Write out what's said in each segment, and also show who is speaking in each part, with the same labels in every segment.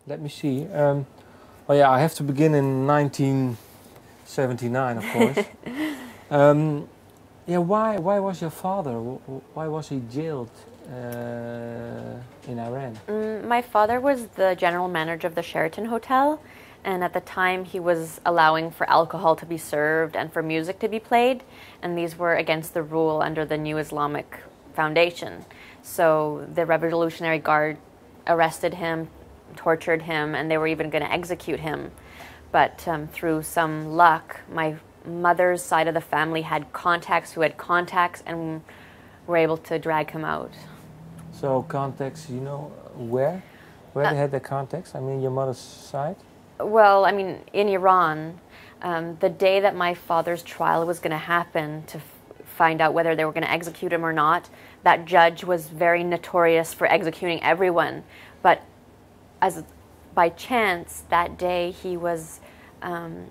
Speaker 1: Let me see. Well, yeah, I have to begin in 1979, of course. Yeah, why was your father? Why was he jailed in Iran?
Speaker 2: My father was the general manager of the Sheraton hotel, and at the time he was allowing for alcohol to be served and for music to be played, and these were against the rule under the New Islamic Foundation. So the Revolutionary Guard arrested him, tortured him, and they were even going to execute him. But through some luck, my mother's side of the family had contacts who had contacts and were able to drag him out.
Speaker 1: So contacts, you know, where? Where they had their contacts? I mean, your mother's side?
Speaker 2: Well, I mean, in Iran, the day that my father's trial was going to happen to find out whether they were going to execute him or not, that judge was very notorious for executing everyone. But as by chance, that day he was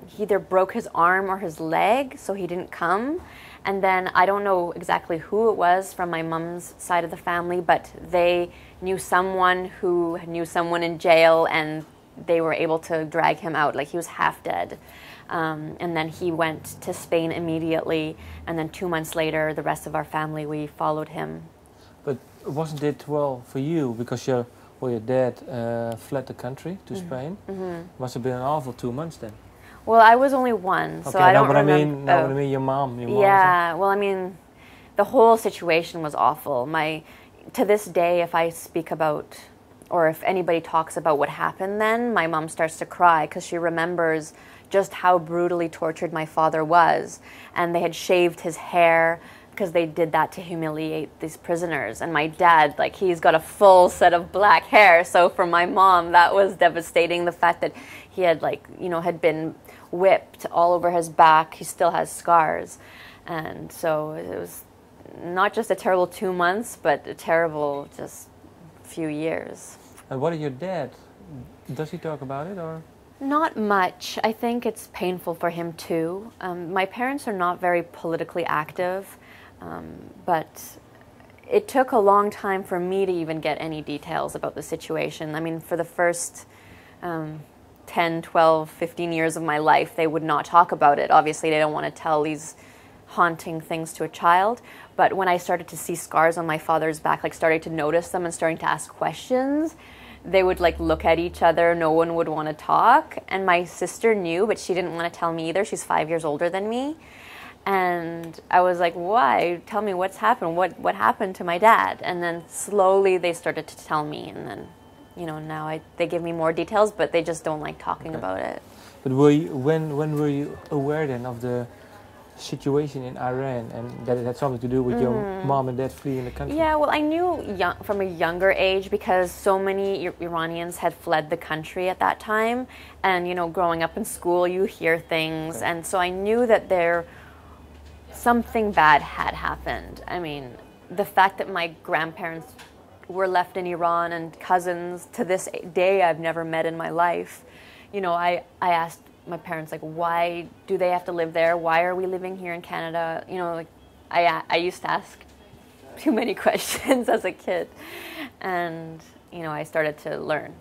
Speaker 2: he either broke his arm or his leg, so he didn't come. And then I don't know exactly who it was from my mom's side of the family, but they knew someone who knew someone in jail, and they were able to drag him out. Like, he was half dead. And then he went to Spain immediately, and then 2 months later, the rest of our family, we followed him.
Speaker 1: But wasn't it, well, for you, because your dad fled the country to Spain? Must have been an awful 2 months then.
Speaker 2: Well, I was only one, so I don't remember.
Speaker 1: I mean your mom.
Speaker 2: Yeah, well, I mean, the whole situation was awful. To this day, if I speak about, or if anybody talks about what happened then, my mom starts to cry because she remembers just how brutally tortured my father was. And they had shaved his hair because they did that to humiliate these prisoners. And my dad, like, he's got a full set of black hair. So for my mom, that was devastating. The fact that he had, like, you know, had been whipped all over his back. He still has scars. And so it was not just a terrible 2 months, but a terrible just few years.
Speaker 1: And what did your dad, does he talk about it, or?
Speaker 2: Not much. I think it's painful for him too. My parents are not very politically active, but it took a long time for me to even get any details about the situation. I mean, for the first 10, 12, 15 years of my life, they would not talk about it. Obviously, they don't want to tell these haunting things to a child. But when I started to see scars on my father's back, like starting to notice them and starting to ask questions, they would like look at each other. No one would want to talk. And my sister knew, but she didn't want to tell me either. She's 5 years older than me. And I was like, why? Tell me what's happened. What happened to my dad? And then slowly they started to tell me. And then, you know, now they give me more details, but they just don't like talking about it.
Speaker 1: But when were you aware then of the situation in Iran, and that it had something to do with your mom and dad fleeing the country?
Speaker 2: Yeah, well, I knew from a younger age because so many Iranians had fled the country at that time. And, you know, growing up in school, you hear things. Okay. And so I knew that something bad had happened. I mean, the fact that my grandparents were left in Iran and cousins to this day I've never met in my life. You know, I asked my parents, like, why do they have to live there? Why are we living here in Canada? You know, like, I used to ask too many questions as a kid. And, you know, I started to learn.